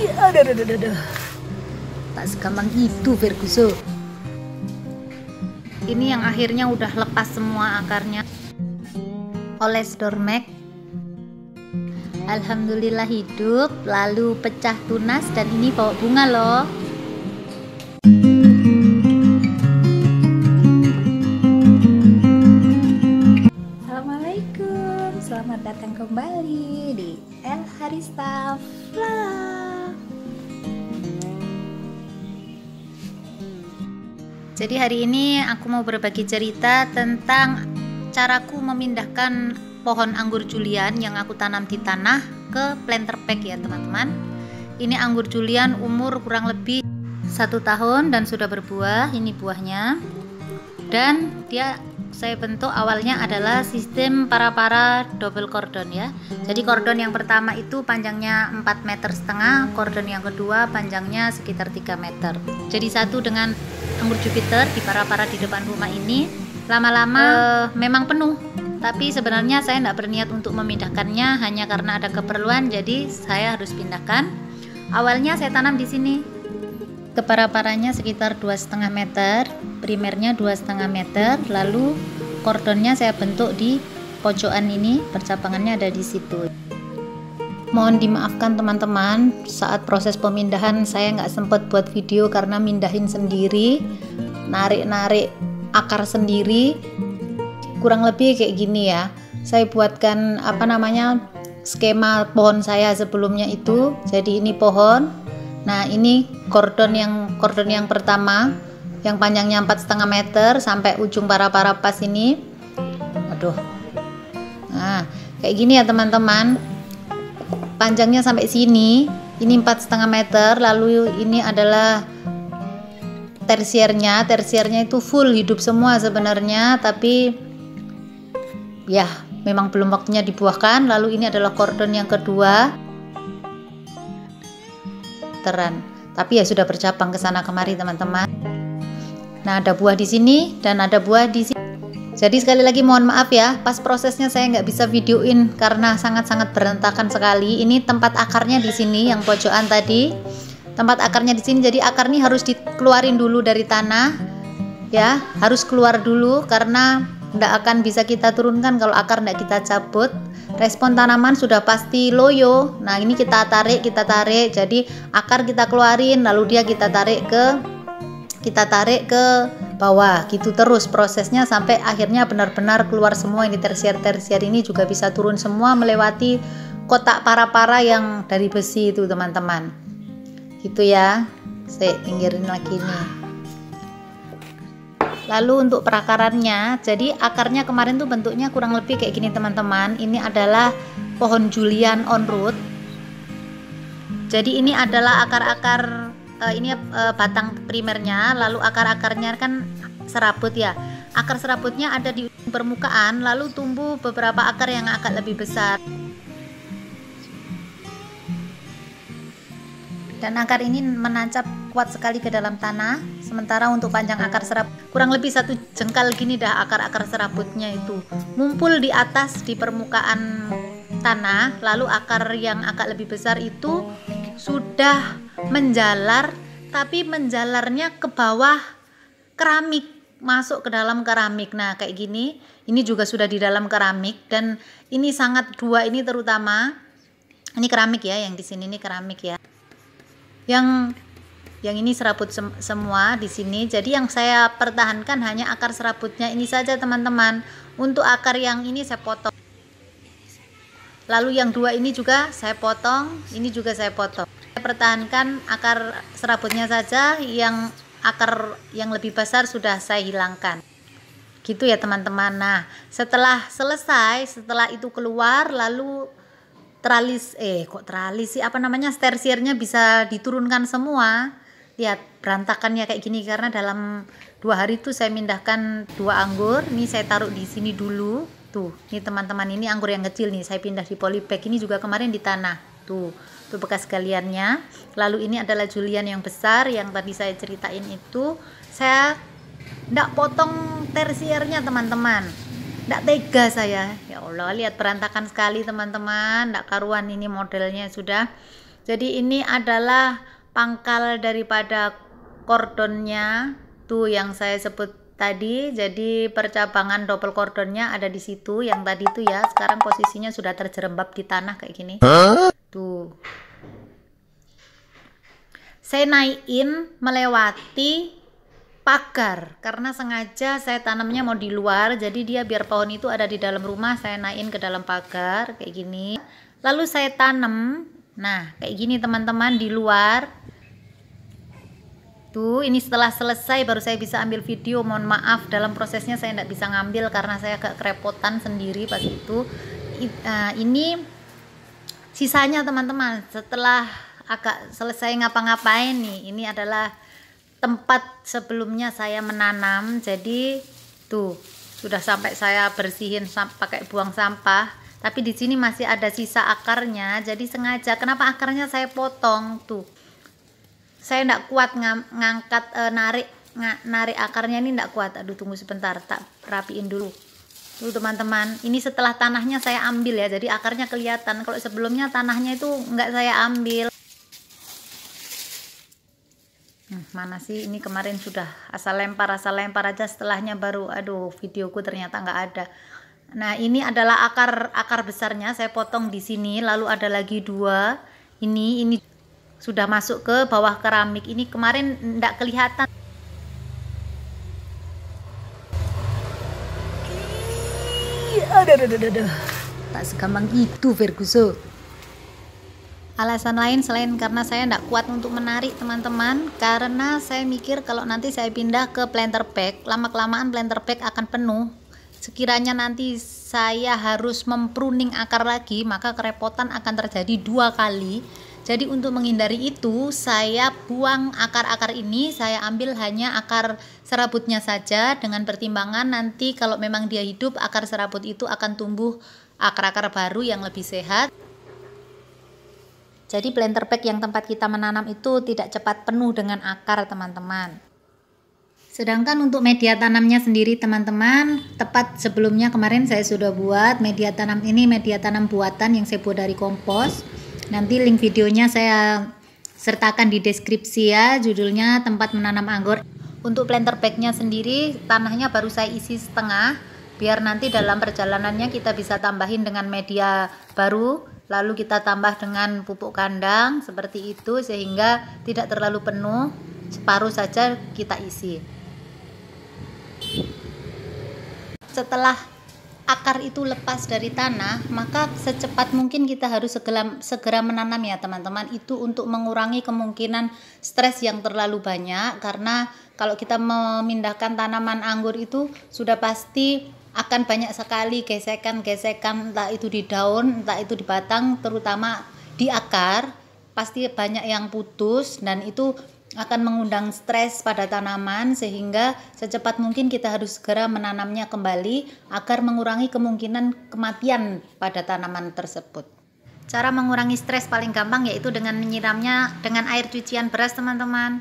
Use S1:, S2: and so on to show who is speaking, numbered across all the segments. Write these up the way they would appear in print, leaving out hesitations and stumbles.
S1: Aduh. Tak segampang itu, Ferguson. Ini yang akhirnya udah lepas semua akarnya. Oles Dormek. Alhamdulillah hidup, lalu pecah tunas dan ini bawa bunga loh. Assalamualaikum, selamat datang kembali di El Harista Vlog. Jadi hari ini aku mau berbagi cerita tentang caraku memindahkan pohon anggur Julian yang aku tanam di tanah ke planter pack ya teman-teman. Ini anggur Julian umur kurang lebih 1 tahun dan sudah berbuah. Ini buahnya. Dan dia saya bentuk awalnya adalah sistem para double cordon ya. Jadi cordon yang pertama itu panjangnya 4,5 meter, cordon yang kedua panjangnya sekitar 3 meter. Jadi satu dengan anggur Jupiter di para di depan rumah ini lama-lama memang penuh. Tapi sebenarnya saya tidak berniat untuk memindahkannya, hanya karena ada keperluan jadi saya harus pindahkan. Awalnya saya tanam di sini. Kepara-paranya sekitar 2,5 meter, primernya 2,5 meter, lalu kordonnya saya bentuk di pojokan ini, percabangannya ada di situ. Mohon dimaafkan teman-teman, saat proses pemindahan saya nggak sempat buat video karena mindahin sendiri, narik-narik akar sendiri, kurang lebih kayak gini ya. Saya buatkan skema pohon saya sebelumnya itu. Jadi ini pohon. Nah ini kordon yang pertama yang panjangnya 4,5 meter sampai ujung para pas ini. Aduh. Nah kayak gini ya teman-teman, panjangnya sampai sini. Ini 4,5 meter. Lalu ini adalah tersiernya itu full hidup semua sebenarnya, tapi ya memang belum waktunya dibuahkan. Lalu ini adalah kordon yang kedua, tapi ya sudah bercabang ke sana kemari teman-teman. Nah ada buah di sini dan ada buah di sini. Jadi sekali lagi mohon maaf ya, pas prosesnya saya nggak bisa videoin karena sangat-sangat berantakan sekali. Ini tempat akarnya di sini, yang pojokan tadi. Tempat akarnya di sini, jadi akar ini harus dikeluarin dulu dari tanah, ya, harus keluar dulu karena nggak akan bisa kita turunkan kalau akar nggak kita cabut. Respon tanaman sudah pasti loyo. Nah ini kita tarik, jadi akar kita keluarin, lalu dia kita tarik ke bawah, gitu terus prosesnya sampai akhirnya benar-benar keluar semua. Ini tersier ini juga bisa turun semua melewati kotak para yang dari besi itu teman-teman. Gitu ya, saya pinggirin lagi nih. Lalu untuk perakarannya, jadi akarnya kemarin tuh bentuknya kurang lebih kayak gini teman-teman. Ini adalah pohon Julian on root. Jadi ini adalah akar-akar batang primernya, lalu akar-akarnya kan serabut ya. Akar serabutnya ada di permukaan, lalu tumbuh beberapa akar yang agak lebih besar. Dan akar ini menancap kuat sekali ke dalam tanah. Sementara untuk panjang akar serabut kurang lebih 1 jengkal gini dah akar-akar serabutnya itu ngumpul di atas di permukaan tanah. Lalu akar yang agak lebih besar itu sudah menjalar, tapi menjalarnya ke bawah keramik, masuk ke dalam keramik. Nah kayak gini, ini juga sudah di dalam keramik. Dan ini sangat dua ini terutama, ini keramik ya, yang di sini ini keramik ya. Yang ini serabut semua di sini. Jadi yang saya pertahankan hanya akar serabutnya ini saja teman-teman. Untuk akar yang ini saya potong. Lalu yang dua ini juga saya potong, ini juga saya potong. Saya pertahankan akar serabutnya saja, yang akar yang lebih besar sudah saya hilangkan. Gitu ya teman-teman. Nah, setelah selesai, setelah itu keluar, lalu tersiernya bisa diturunkan semua. Lihat berantakannya kayak gini karena dalam 2 hari itu saya mindahkan 2 anggur. Ini saya taruh di sini dulu. Tuh, ini teman-teman, ini anggur yang kecil nih saya pindah di polybag. Ini juga kemarin di tanah. Tuh bekas galiannya. Lalu ini adalah Julian yang besar yang tadi saya ceritain itu. Saya enggak potong tersiernya teman-teman. Nggak tega saya, ya Allah, lihat berantakan sekali teman-teman, nggak karuan ini modelnya sudah. Jadi ini adalah pangkal daripada kordonnya tuh yang saya sebut tadi. Jadi percabangan double kordonnya ada di situ yang tadi tuh ya. Sekarang posisinya sudah terjerembab di tanah kayak gini. Tuh. Saya naikin melewati pagar karena sengaja saya tanamnya mau di luar. Jadi dia biar pohon itu ada di dalam rumah, saya naikin ke dalam pagar kayak gini. Lalu saya tanam. Nah, kayak gini teman-teman di luar. Tuh, ini setelah selesai baru saya bisa ambil video. Mohon maaf dalam prosesnya saya tidak bisa ngambil karena saya agak kerepotan sendiri pas itu. Ini sisanya teman-teman. Setelah agak selesai ngapa-ngapain nih, ini adalah tempat sebelumnya saya menanam. Jadi tuh sudah sampai saya bersihin pakai buang sampah. Tapi di sini masih ada sisa akarnya. Jadi sengaja kenapa akarnya saya potong tuh. Saya tidak kuat ngangkat narik akarnya ini tidak kuat. Aduh tunggu sebentar, tak rapiin dulu. Tuh teman-teman, ini setelah tanahnya saya ambil ya. Jadi akarnya kelihatan. Kalau sebelumnya tanahnya itu nggak saya ambil. Mana sih ini kemarin sudah asal lempar aja, setelahnya baru aduh videoku ternyata nggak ada. Nah ini adalah akar besarnya saya potong di sini. Lalu ada lagi dua. Ini sudah masuk ke bawah keramik. Ini kemarin enggak kelihatan. Ada. Tak segampang itu Ferguson. Alasan lain selain karena saya enggak kuat untuk menarik teman-teman, karena saya mikir kalau nanti saya pindah ke planter bag, lama-kelamaan planter bag akan penuh. Sekiranya nanti saya harus mempruning akar lagi, maka kerepotan akan terjadi 2 kali. Jadi untuk menghindari itu, saya buang akar-akar ini, saya ambil hanya akar serabutnya saja dengan pertimbangan nanti kalau memang dia hidup, akar serabut itu akan tumbuh akar-akar baru yang lebih sehat. Jadi planter bag yang tempat kita menanam itu tidak cepat penuh dengan akar teman-teman. Sedangkan untuk media tanamnya sendiri teman-teman, tepat sebelumnya kemarin saya sudah buat media tanam ini, media tanam buatan yang saya buat dari kompos. Nanti link videonya saya sertakan di deskripsi ya, judulnya tempat menanam anggur. Untuk planter bagnya sendiri tanahnya baru saya isi setengah, biar nanti dalam perjalanannya kita bisa tambahin dengan media baru, lalu kita tambah dengan pupuk kandang seperti itu sehingga tidak terlalu penuh, separuh saja kita isi. Setelah akar itu lepas dari tanah, maka secepat mungkin kita harus segera menanam ya teman-teman. Itu untuk mengurangi kemungkinan stres yang terlalu banyak, karena kalau kita memindahkan tanaman anggur itu sudah pasti akan banyak sekali gesekan-gesekan, entah itu di daun, entah itu di batang, terutama di akar pasti banyak yang putus, dan itu akan mengundang stres pada tanaman, sehingga secepat mungkin kita harus segera menanamnya kembali agar mengurangi kemungkinan kematian pada tanaman tersebut. Cara mengurangi stres paling gampang yaitu dengan menyiramnya dengan air cucian beras teman-teman.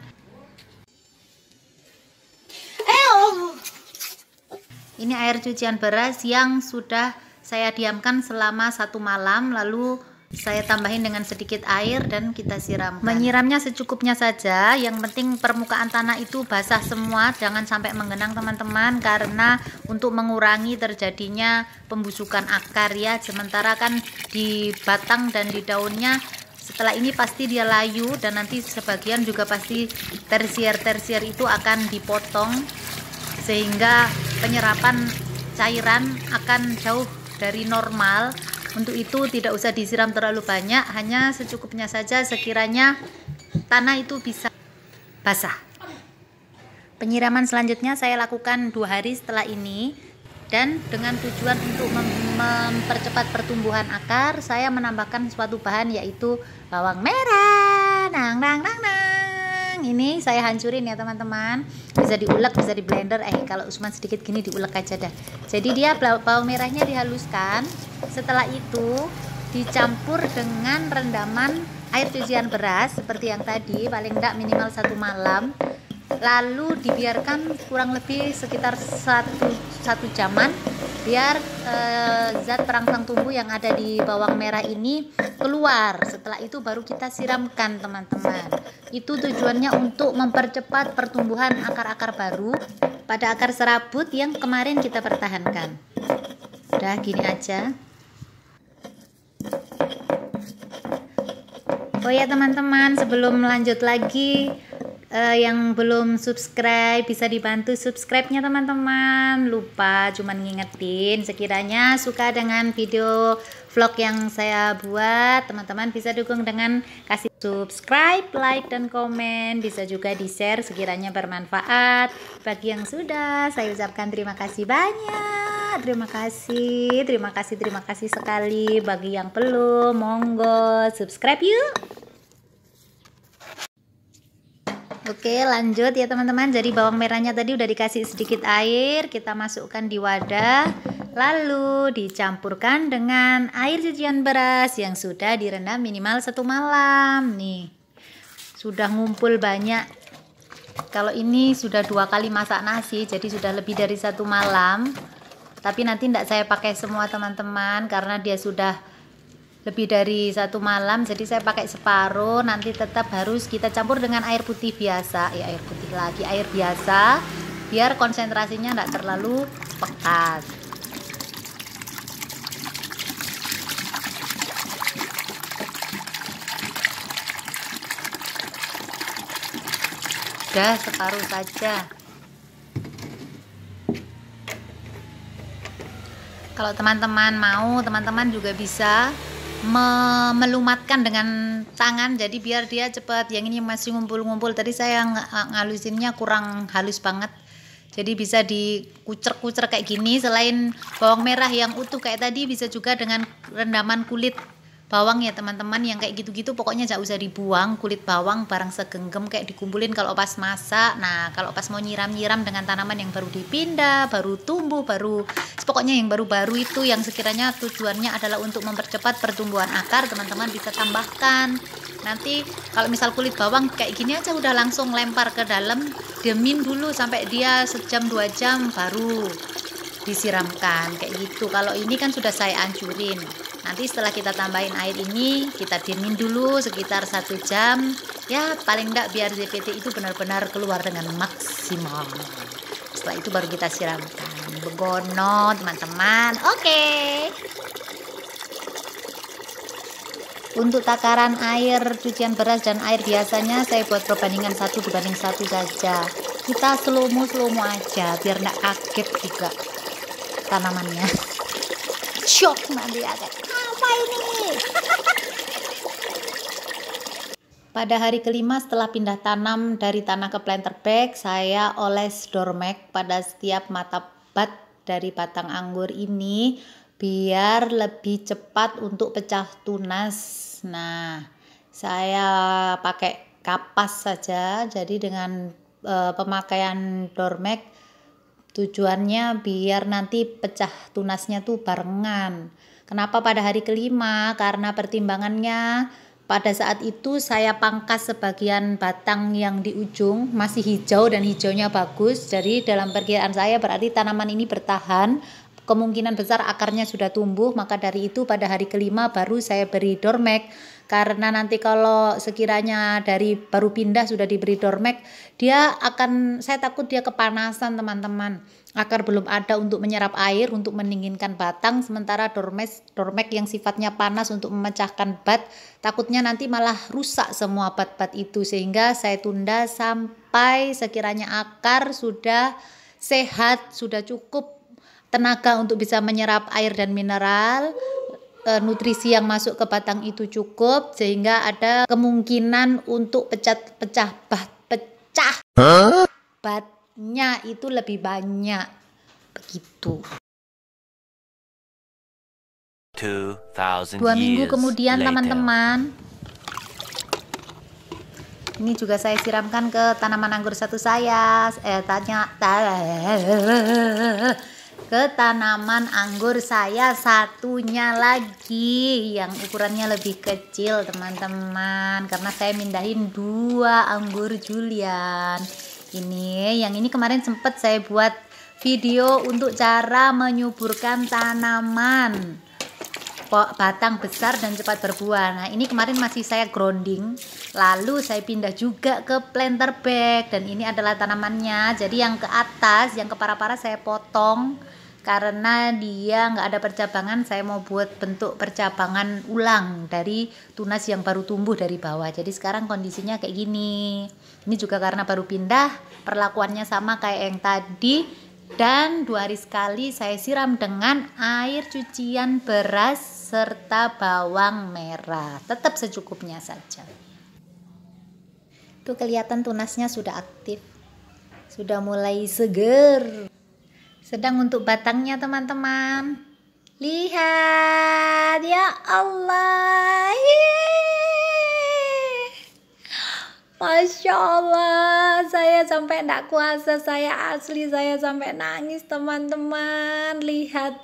S1: Ini air cucian beras yang sudah saya diamkan selama 1 malam, lalu saya tambahin dengan sedikit air dan kita siramkan. Menyiramnya secukupnya saja, yang penting permukaan tanah itu basah semua, jangan sampai menggenang teman-teman, karena untuk mengurangi terjadinya pembusukan akar ya. Sementara kan di batang dan di daunnya setelah ini pasti dia layu, dan nanti sebagian juga pasti tersier itu akan dipotong, sehingga penyerapan cairan akan jauh dari normal. Untuk itu tidak usah disiram terlalu banyak, hanya secukupnya saja sekiranya tanah itu bisa basah. Penyiraman selanjutnya saya lakukan 2 hari setelah ini, dan dengan tujuan untuk mempercepat pertumbuhan akar, saya menambahkan suatu bahan yaitu bawang merah. Ini saya hancurin ya teman-teman, bisa diulek, bisa di blender. Kalau cuma sedikit gini diulek aja dah. Jadi dia bawang merahnya dihaluskan, setelah itu dicampur dengan rendaman air cucian beras seperti yang tadi, paling enggak minimal 1 malam, lalu dibiarkan kurang lebih sekitar satu jaman biar zat perangsang tumbuh yang ada di bawang merah ini keluar. Setelah itu baru kita siramkan teman-teman. Itu tujuannya untuk mempercepat pertumbuhan akar-akar baru pada akar serabut yang kemarin kita pertahankan. Udah gini aja. Oh ya teman-teman, sebelum lanjut lagi, yang belum subscribe bisa dibantu subscribe-nya teman-teman. Lupa cuman ngingetin, sekiranya suka dengan video vlog yang saya buat, teman-teman bisa dukung dengan kasih subscribe, like, dan komen. Bisa juga di-share sekiranya bermanfaat. Bagi yang sudah, saya ucapkan terima kasih banyak. Terima kasih sekali. Bagi yang belum, monggo subscribe yuk. Oke, lanjut ya teman-teman. Jadi bawang merahnya tadi udah dikasih sedikit air, kita masukkan di wadah, lalu dicampurkan dengan air cucian beras yang sudah direndam minimal 1 malam. Nih, sudah ngumpul banyak. Kalau ini sudah 2 kali masak nasi, jadi sudah lebih dari 1 malam. Tapi nanti tidak saya pakai semua teman-teman, karena dia sudah lebih dari 1 malam, jadi saya pakai separuh. Nanti tetap harus kita campur dengan air putih biasa, ya air putih lagi, air biasa, biar konsentrasinya tidak terlalu pekat. Udah separuh saja. Kalau teman-teman mau, teman-teman juga bisa melumatkan dengan tangan, jadi biar dia cepat. Yang ini masih ngumpul-ngumpul, tadi saya ngalusinnya kurang halus banget, jadi bisa dikucer-kucer kayak gini. Selain bawang merah yang utuh kayak tadi, bisa juga dengan rendaman kulit bawang ya teman-teman, yang kayak gitu-gitu pokoknya jangan usah dibuang. Kulit bawang barang segenggam kayak dikumpulin kalau pas masak. Nah, kalau pas mau nyiram-nyiram dengan tanaman yang baru dipindah, baru tumbuh, pokoknya yang baru-baru itu, yang sekiranya tujuannya adalah untuk mempercepat pertumbuhan akar, teman-teman bisa tambahkan. Nanti kalau misal kulit bawang kayak gini aja udah langsung lempar ke dalam, diemin dulu sampai dia 1-2 jam baru disiramkan kayak gitu. Kalau ini kan sudah saya ancurin. Nanti setelah kita tambahin air ini, kita diemin dulu sekitar 1 jam. Ya paling enggak biar ZPT itu benar-benar keluar dengan maksimal. Setelah itu baru kita siramkan. Begono teman-teman. Oke. Untuk takaran air cucian beras dan air biasanya saya buat perbandingan 1:1 saja. Kita slow mo aja biar enggak kaget juga tanamannya. Shock nanti ada. Apa ini? Pada hari kelima setelah pindah tanam dari tanah ke planter bag, saya oles Dormek pada setiap mata bat dari batang anggur ini biar lebih cepat untuk pecah tunas. Nah, saya pakai kapas saja. Jadi dengan pemakaian Dormek, tujuannya biar nanti pecah tunasnya tuh barengan. Kenapa pada hari kelima? Karena pertimbangannya pada saat itu saya pangkas sebagian batang yang di ujung masih hijau dan hijaunya bagus. Jadi dalam perkiraan saya berarti tanaman ini bertahan. Kemungkinan besar akarnya sudah tumbuh. Maka dari itu pada hari kelima baru saya beri Dormek. Karena nanti kalau sekiranya dari baru pindah sudah diberi Dormek, saya takut dia kepanasan teman-teman. Akar belum ada untuk menyerap air, untuk mendinginkan batang, sementara Dormek yang sifatnya panas untuk memecahkan bat, takutnya nanti malah rusak semua bat-bat itu. Sehingga saya tunda sampai sekiranya akar sudah sehat, sudah cukup tenaga untuk bisa menyerap air dan mineral, nutrisi yang masuk ke batang itu cukup, sehingga ada kemungkinan untuk pecah batnya itu lebih banyak begitu. 2 minggu kemudian teman-teman, ini juga saya siramkan ke tanaman anggur satu saya. Ke tanaman anggur saya satunya lagi yang ukurannya lebih kecil teman-teman, karena saya mindahin 2 anggur Julian. Yang ini kemarin sempat saya buat video untuk cara menyuburkan tanaman batang besar dan cepat berbuah. Nah, ini kemarin masih saya grounding, lalu saya pindah juga ke planter bag, dan ini adalah tanamannya. Jadi yang ke atas, yang ke para-para saya potong karena dia nggak ada percabangan. Saya mau buat bentuk percabangan ulang dari tunas yang baru tumbuh dari bawah. Jadi sekarang kondisinya kayak gini. Ini juga karena baru pindah, perlakuannya sama kayak yang tadi. Dan 2 hari sekali saya siram dengan air cucian beras serta bawang merah, tetap secukupnya saja. Tuh kelihatan tunasnya sudah aktif, sudah mulai seger. Sedang untuk batangnya teman-teman, lihat ya Allah, Masya Allah, saya sampai tidak kuasa, saya sampai nangis teman-teman. Lihat,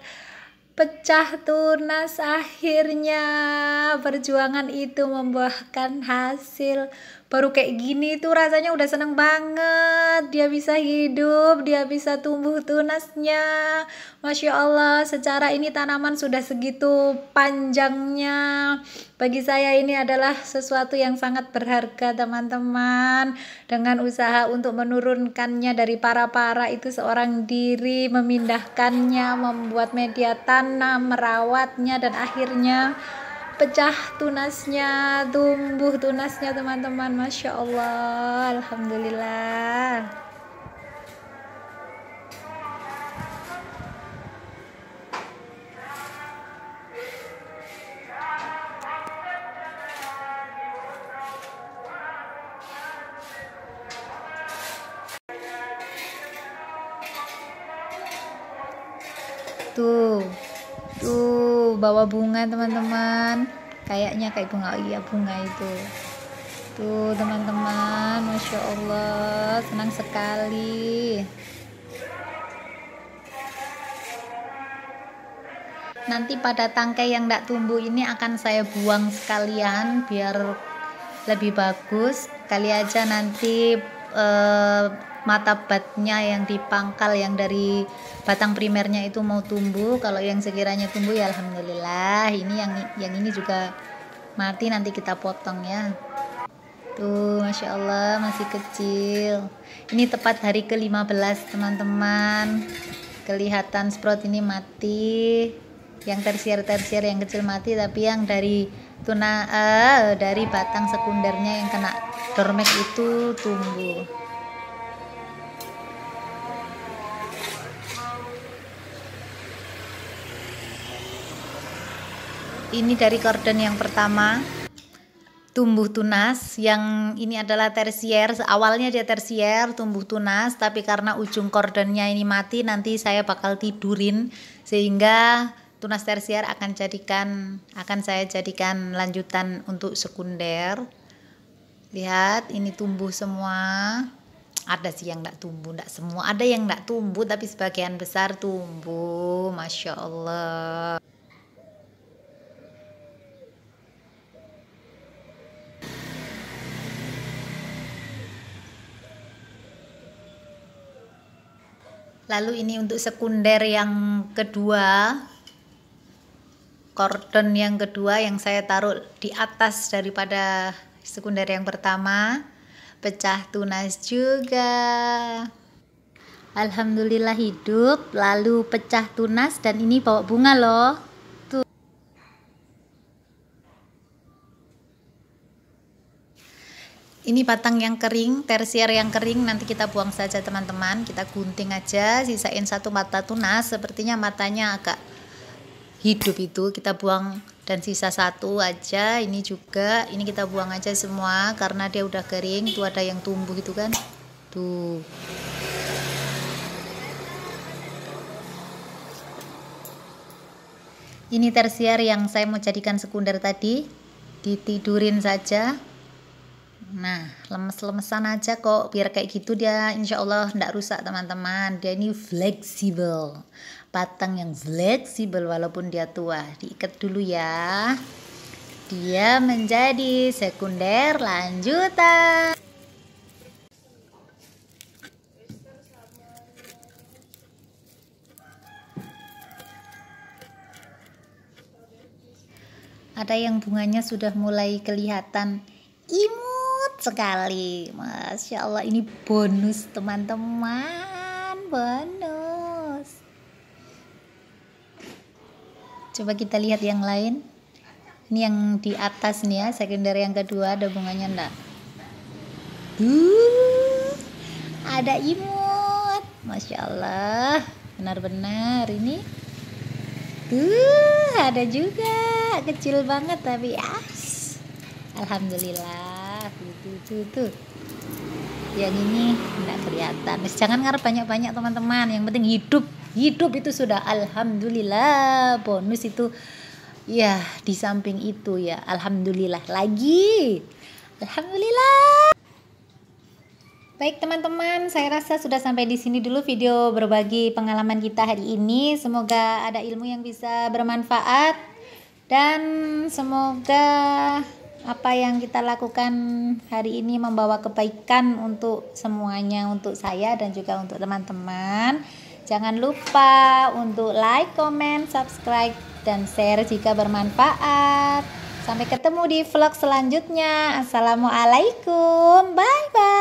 S1: pecah tunas akhirnya. Perjuangan itu membuahkan hasil. Baru kayak gini tuh rasanya udah seneng banget. Dia bisa hidup, dia bisa tumbuh tunasnya. Masya Allah, secara ini tanaman sudah segitu panjangnya. Bagi saya ini adalah sesuatu yang sangat berharga teman-teman. Dengan usaha untuk menurunkannya dari para-para itu seorang diri, memindahkannya, membuat media tanam, merawatnya, dan akhirnya pecah tunasnya, tumbuh tunasnya teman-teman. Masya Allah, Alhamdulillah. Tuh bawa bunga teman-teman, kayaknya kayak bunga, iya bunga itu. Tuh teman-teman, Masya Allah, senang sekali. Nanti pada tangkai yang tidak tumbuh ini akan saya buang sekalian biar lebih bagus. Kali aja nanti mata batnya yang dipangkal yang dari batang primernya itu mau tumbuh. Kalau yang sekiranya tumbuh ya alhamdulillah. Ini yang ini juga mati, nanti kita potong ya. Tuh Masya Allah, masih kecil. Ini tepat hari ke-15 teman-teman. Kelihatan sprout ini mati. Yang tersier yang kecil mati, tapi yang dari dari batang sekundernya yang kena dormek itu tumbuh. Ini dari korden yang pertama tumbuh tunas, yang ini adalah tersier. Awalnya dia tersier tumbuh tunas, tapi karena ujung kordennya ini mati, nanti saya bakal tidurin sehingga tunas tersier akan saya jadikan lanjutan untuk sekunder. Lihat, ini tumbuh semua. Ada sih yang enggak tumbuh, enggak semua. Ada yang enggak tumbuh, tapi sebagian besar tumbuh. Masya Allah. Lalu ini untuk sekunder yang kedua, korden yang kedua yang saya taruh di atas daripada sekunder yang pertama, pecah tunas juga. Alhamdulillah hidup, lalu pecah tunas, dan ini bawa bunga loh. Tuh. Ini batang yang kering, tersier yang kering, nanti kita buang saja teman-teman. Kita gunting aja, sisain satu mata tunas, sepertinya matanya agak hidup itu kita buang, dan sisa satu aja. Ini juga, ini kita buang aja semua karena dia udah kering. Tuh ada yang tumbuh itu kan, tuh. Ini tersier yang saya mau jadikan sekunder tadi, ditidurin saja. Nah, lemes-lemesan aja kok, biar kayak gitu dia insya Allah enggak rusak teman-teman. Dia ini fleksibel, batang yang fleksibel walaupun dia tua. Diikat dulu ya, dia menjadi sekunder lanjutan. Ada yang bunganya sudah mulai kelihatan imut sekali. Masya Allah, ini bonus teman-teman, bonus. Coba kita lihat yang lain. Ini yang di atas nih ya, sekunder yang kedua, ada bunganya enggak? Ada imut, Masya Allah, benar-benar ini. Ada juga, kecil banget tapi alhamdulillah. Tuh. Yang ini enggak kelihatan. Jangan ngarep banyak-banyak teman-teman, yang penting hidup itu sudah alhamdulillah. Bonus itu ya, di samping itu ya alhamdulillah lagi. Alhamdulillah. Baik teman-teman, saya rasa sudah sampai di sini dulu video berbagi pengalaman kita hari ini. Semoga ada ilmu yang bisa bermanfaat dan semoga apa yang kita lakukan hari ini membawa kebaikan untuk semuanya, untuk saya dan juga untuk teman-teman. Jangan lupa untuk like, comment, subscribe, dan share jika bermanfaat. Sampai ketemu di vlog selanjutnya. Assalamualaikum. Bye-bye.